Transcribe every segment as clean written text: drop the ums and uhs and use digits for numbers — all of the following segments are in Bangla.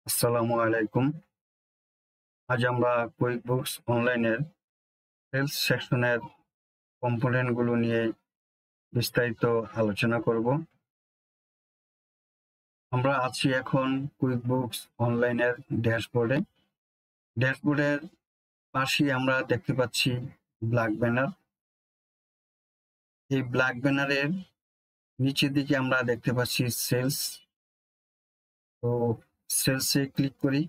আসসালামু আলাইকুম। আজ আমরা কুইক বুকস অনলাইনের সেলস সেকশনের কম্পোনেন্টগুলো নিয়ে বিস্তারিত আলোচনা করব। আমরা আছি এখন কুইক বুকস অনলাইনের ড্যাশবোর্ডে। ড্যাশবোর্ডের পাশেই আমরা দেখতে পাচ্ছি ব্ল্যাক ব্যানার। এই ব্ল্যাক ব্যানারের নিচের দিকে আমরা দেখতে পাচ্ছি সেলস। তো সেলসে ক্লিক করি।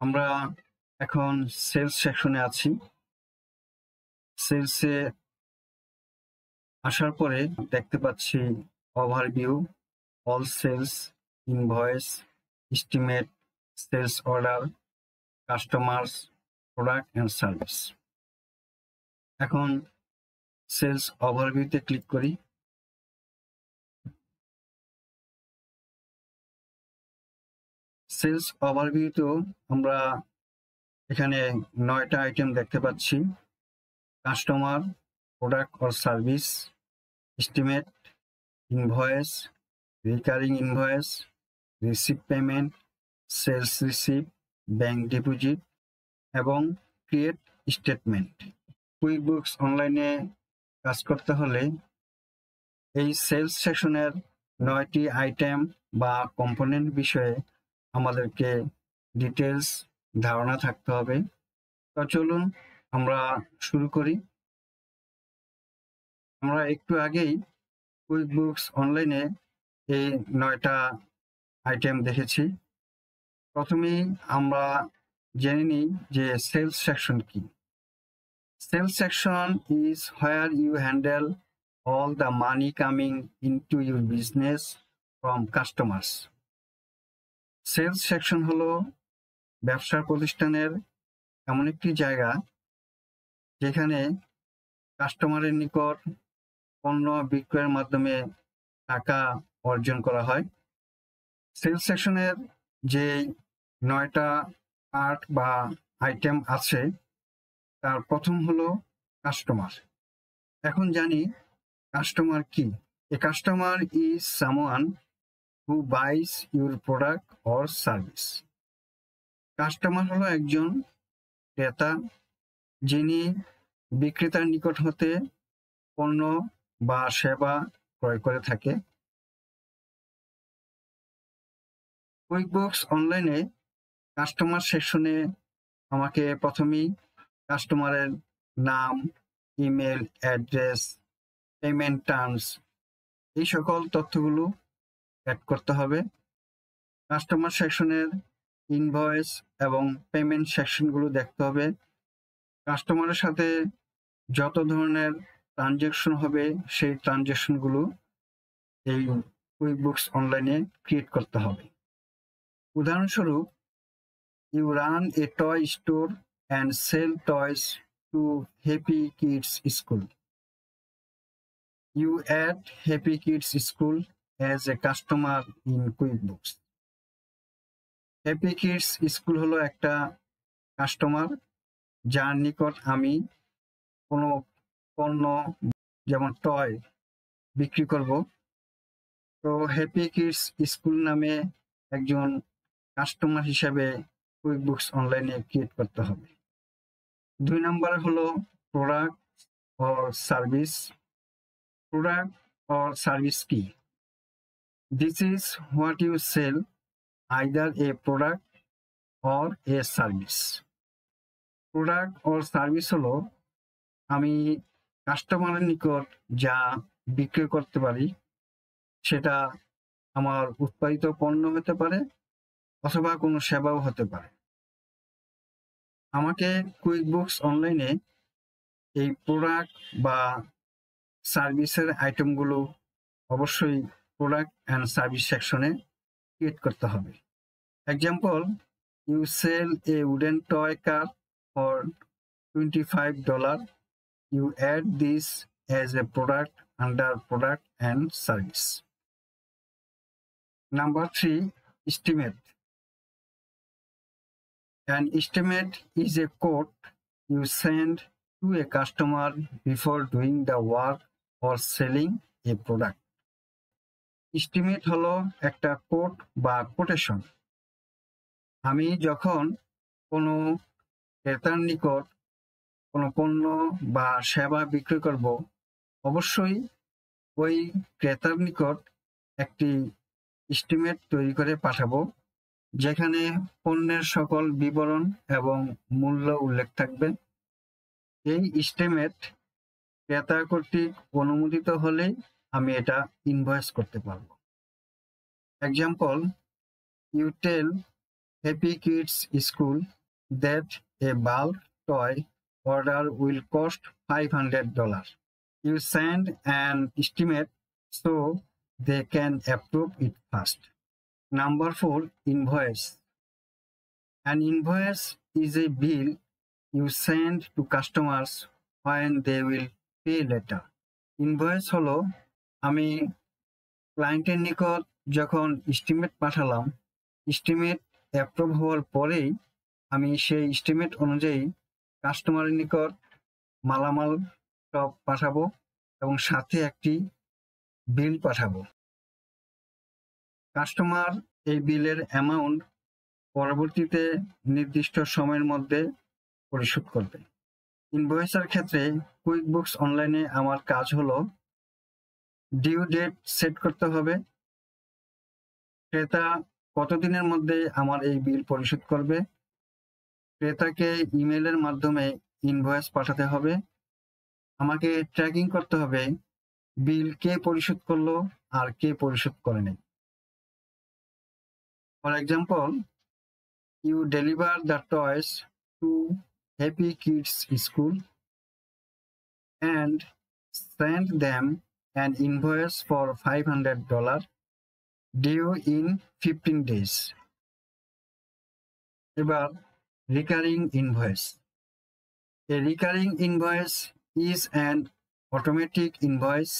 আমরা এখন সেলস সেকশনে আছি। সেলসে আসার পরে দেখতে পাচ্ছি overview, all sales, invoice, estimate, sales order, customers, product and service. এখন সেলস ওভারভিউতে ক্লিক করি। সেলস ওভারভিউতেও আমরা এখানে 9টা আইটেম দেখতে পাচ্ছি: customer, product or service, estimate, invoice, recurring invoice, receive payment, sales receive, bank deposit এবং ক্রিয়েট স্টেটমেন্ট। কুইক বুকস অনলাইনে কাজ করতে হলে এই সেলস সেকশনের 9টি আইটেম বা কম্পোনেন্ট বিষয়ে আমাদেরকে ডিটেলস ধারণা থাকতে হবে। তো চলুন আমরা শুরু করি। আমরা একটু আগেই কুইক বুকস অনলাইনে এই 9টা আইটেম দেখেছি। প্রথমেই আমরা জেনে নিই যে সেলস সেকশন কি। Sales section is where you handle all the money coming into your business from customers. Sales section হলো ব্যবসা প্রতিষ্ঠানের এমন একটি জায়গা যেখানে কাস্টমারের নিকট পণ্য বিক্রয়ের মাধ্যমে টাকা অর্জন করা হয়। সেলস সেকশনের যে 9টা পার্ট বা আইটেম আছে তার প্রথম হলো কাস্টমার। এখন জানি কাস্টমার কি। A customer is someone who buys your product or service. Customer হলো একজন ক্রেতা যিনি বিক্রেতার নিকট হতে পণ্য বা সেবা ক্রয় করে থাকে। কুইক বুকস অনলাইনে কাস্টমার সেকশনে আমাকে প্রথমেই কাস্টমারের নাম, ইমেল অ্যাড্রেস, পেমেন্ট টার্মস এই সকল তথ্যগুলো অ্যাড করতে হবে। কাস্টমার সেকশনের ইনভয়েস এবং পেমেন্ট সেকশনগুলো দেখতে হবে। কাস্টমারের সাথে যত ধরনের ট্রানজ্যাকশন হবে সেই ট্রানজ্যাকশনগুলো এই কুইক বুকস অনলাইনে ক্রিয়েট করতে হবে। উদাহরণস্বরূপ, you run a toy store and sell toys to happy kids school. You add happy kids school as a customer in quick books. Happy kids school হলো একটা কাস্টমার যার নিকট আমি কোনো পণ্য যেমন টয় বিক্রি করব। তো হ্যাপি কিডস স্কুল নামে একজন কাস্টমার হিসেবে কুইক বুকস অনলাইনে ক্রিয়েট করতে হবে। 2 নম্বর হলো product or service. Product or service কি? This is what you sell, either a product or a service. Product or service হলো আমি কাস্টমারের নিকট যা বিক্রয় করতে পারি সেটা আমার উৎপাদিত পণ্য হতে পারে অথবা কোনো সেবাও হতে পারে। আমাকে কুইক বুকস অনলাইনে এই প্রোডাক্ট বা সার্ভিসের আইটেমগুলো অবশ্যই প্রোডাক্ট অ্যান্ড সার্ভিস সেকশনে ক্রিয়েট করতে হবে। Example, you sell a wooden toy car for $25. You add this as a product under product and service. Number 3, estimate. An estimate is a quote you send to a customer before doing the work or selling a product. Estimate হলো একটা কোট বা কোটেশন। আমি যখন কোনো ক্রেতার নিকট কোনো পণ্য বা সেবা বিক্রয় করব, অবশ্যই ওই ক্রেতার নিকট একটি এস্টিমেট তৈরি করে পাঠাবো, যেখানে পণ্যের সকল বিবরণ এবং মূল্য উল্লেখ থাকবে। এই এস্টিমেট ক্রেতা কর্তৃক অনুমোদিত হলেই আমি এটা ইনভয়েস করতে পারবো। Example, you tell Happy Kids School that a bulk toy order will cost $500. You send an estimate so they can approve it fast. Number 4, invoice. An invoice is a bill you send to customers when they will pay later. Invoice হলো আমি ক্লায়েন্টের নিকট যখন এস্টিমেট পাঠালাম, এস্টিমেট অ্যাপ্রুভ হওয়ার পরেই আমি সেই এস্টিমেট অনুযায়ী কাস্টমারের নিকট মালামাল সব পাঠাবো এবং সাথে একটি বিল পাঠাবো। কাস্টমার এই বিলের অ্যামাউন্ট পরবর্তীতে নির্দিষ্ট সময়ের মধ্যে পরিশোধ করবে। ইনভয়েসের ক্ষেত্রে কুইকবুকস অনলাইনে আমার কাজ হলো ডিউ ডেট সেট করতে হবে। ক্রেতা কতদিনের মধ্যে আমার এই বিল পরিশোধ করবে, ক্রেতাকে ইমেলের মাধ্যমে ইনভয়েস পাঠাতে হবে, আমাকে ট্র্যাকিং করতে হবে বিল কে পরিশোধ করলো আর কে পরিশোধ করেনি। For example, you deliver the toys to happy kids school and send them an invoice for $500 due in 15 days. এবার recurring invoice. A recurring invoice is an automatic invoice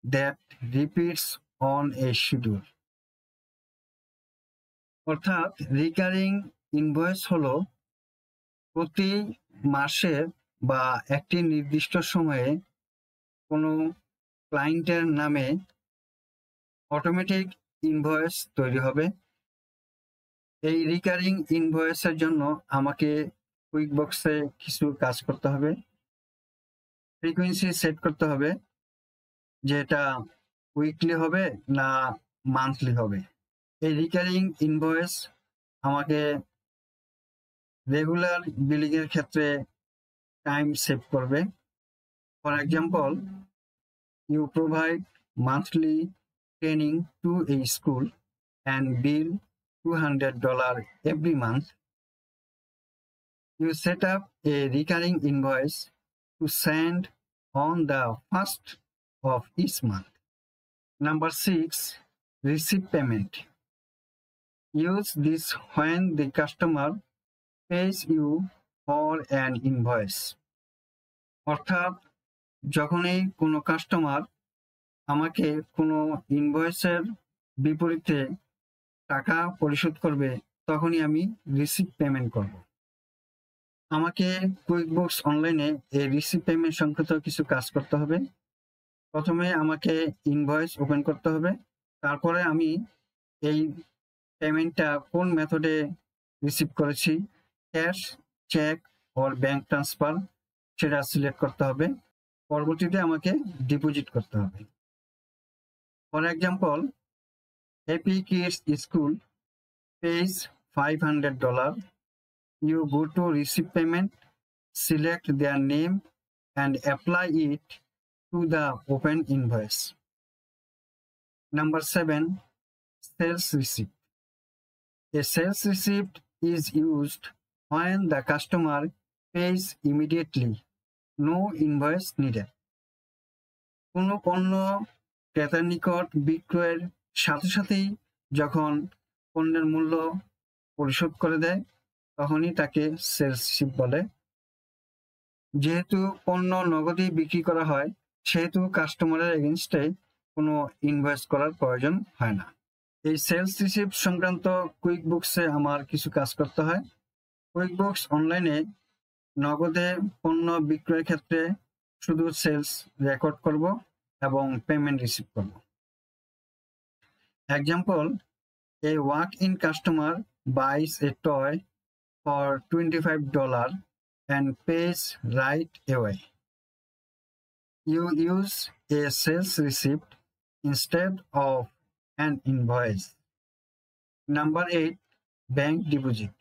that repeats on a schedule. অর্থাৎ রিকারিং ইনভয়েস হলো প্রতি মাসে বা একটি নির্দিষ্ট সময়ে কোনো ক্লায়েন্টের নামে অটোমেটিক ইনভয়েস তৈরি হবে। এই রিকারিং ইনভয়েসের জন্য আমাকে কুইকবুকসে কিছু কাজ করতে হবে। ফ্রিকোয়েন্সি সেট করতে হবে যে এটা উইকলি হবে না মান্থলি হবে। এই রিকারিং ইনভয়েস আমাকে রেগুলার বিলিংয়ের ক্ষেত্রে টাইম সেভ করবে। For example, you provide monthly training to a school and bill $200 every month. You set up a recurring invoice to send on the first of each month. Number 6, receipt payment. Use this when the customer pays you for an invoice. অর্থাৎ যখনই কোনো কাস্টমার আমাকে কোনো ইনভয়েসের বিপরীতে টাকা পরিশোধ করবে, তখনই আমি রিসিভ পেমেন্ট করব। আমাকে কুইকবুকস অনলাইনে এই রিসিভ পেমেন্ট সংক্রান্ত কিছু কাজ করতে হবে। প্রথমে আমাকে ইনভয়েস ওপেন করতে হবে, তারপরে আমি এই পেমেন্টটা কোন মেথডে রিসিভ করেছি, cash, cheque or bank transfer, সেটা সিলেক্ট করতে হবে। পরবর্তীতে আমাকে ডিপোজিট করতে হবে। For example, happy kids school pays $500. You go to receive payment, select their name and apply it to the open invoice. Number 7, sales receipt. A sales receipt is used when the customer pays immediately, no invoice needed. কোনো পণ্য ক্রেতার নিকট বিক্রয়ের সাথে সাথেই যখন পণ্যের মূল্য পরিশোধ করে দেয়, তখনই তাকে সেলস রিসিপ্ট বলে। যেহেতু পণ্য নগদেই বিক্রি করা হয়, সেহেতু কাস্টমারের এগেনস্টে কোনো ইনভয়েস করার প্রয়োজন হয় না। এই সেলস রিসিপ্ট সংক্রান্ত কুইকবুকসে আমার কিছু কাজ করতে হয়। কুইকবুকস অনলাইনে নগদে পণ্য বিক্রয়ের ক্ষেত্রে শুধু সেলস রেকর্ড করব এবং পেমেন্ট রিসিভ করব। Example, a walk-in customer buys a toy for $25 and pays right away. You use a sales receipt instead of an invoice. Number 8, bank deposit.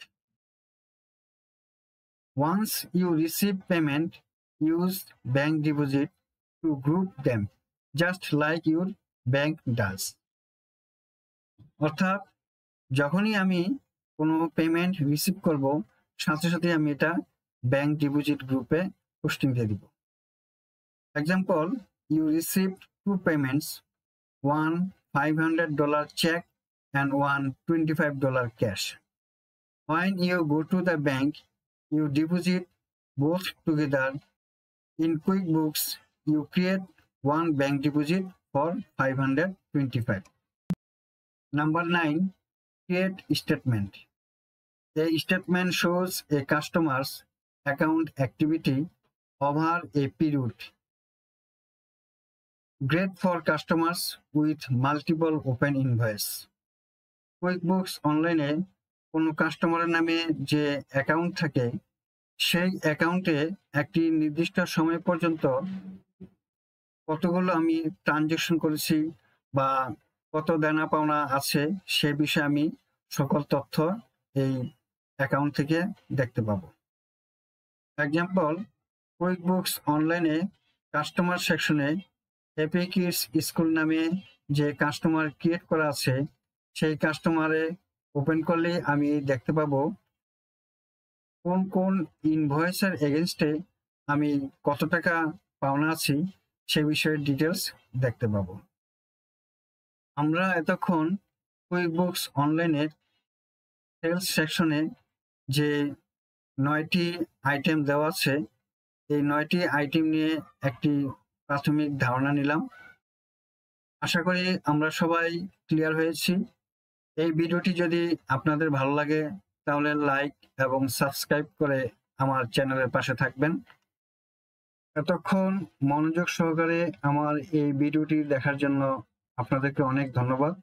Once you receive payment, use bank deposit to group them, just like your bank does. অর্থাৎ যখনই আমি কোনো পেমেন্ট রিসিভ করব, সাথে সাথে আমি এটা ব্যাংক ডিপোজিট গ্রুপে পোস্টিং দিয়ে দিব। Example, you received 2 payments, one $500 check and one $25 cash. When you go to the bank, you deposit both together. In QuickBooks, you create one bank deposit for $525. Number 9, create statement. A statement shows a customer's account activity over a period. Great for customers with multiple open invoice. QuickBooks অনলাইনে কোনো কাস্টমারের নামে যে অ্যাকাউন্ট থাকে, সেই অ্যাকাউন্টে একটি নির্দিষ্ট সময় পর্যন্ত কতগুলো আমি ট্রানজ্যাকশন করেছি বা কত দেনা পাওনা আছে সে বিষয়ে আমি সকল তথ্য এই অ্যাকাউন্ট থেকে দেখতে পাবো। এক্সাম্পল, কুইকবুকস অনলাইনে কাস্টমার সেকশনে হ্যাপি কিডস স্কুল নামে যে কাস্টমার ক্রিয়েট করা আছে, সেই কাস্টমারে ওপেন করলে আমি দেখতে পাবো কোন কোন ইনভয়েসের এগেনস্টে আমি কত টাকা পাওনা আছি সে বিষয়ে ডিটেলস দেখতে পাবো। আমরা এতক্ষণ কুইকবুকস অনলাইনের সেলস সেকশনে যে 9টি আইটেম দেওয়া আছে, এই 9টি আইটেম নিয়ে একটি প্রাথমিক ধারণা নিলাম। আশা করি আমরা সবাই ক্লিয়ার হয়েছি। এই ভিডিওটি যদি আপনাদের ভালো লাগে তাহলে লাইক এবং সাবস্ক্রাইব করে আমার চ্যানেলের পাশে থাকবেন। এতক্ষণ মনোযোগ সহকারে আমার এই ভিডিওটি দেখার জন্য আপনাদেরকে অনেক ধন্যবাদ।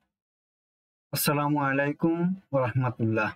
আসসালামু আলাইকুম ওয়া রাহমাতুল্লাহ।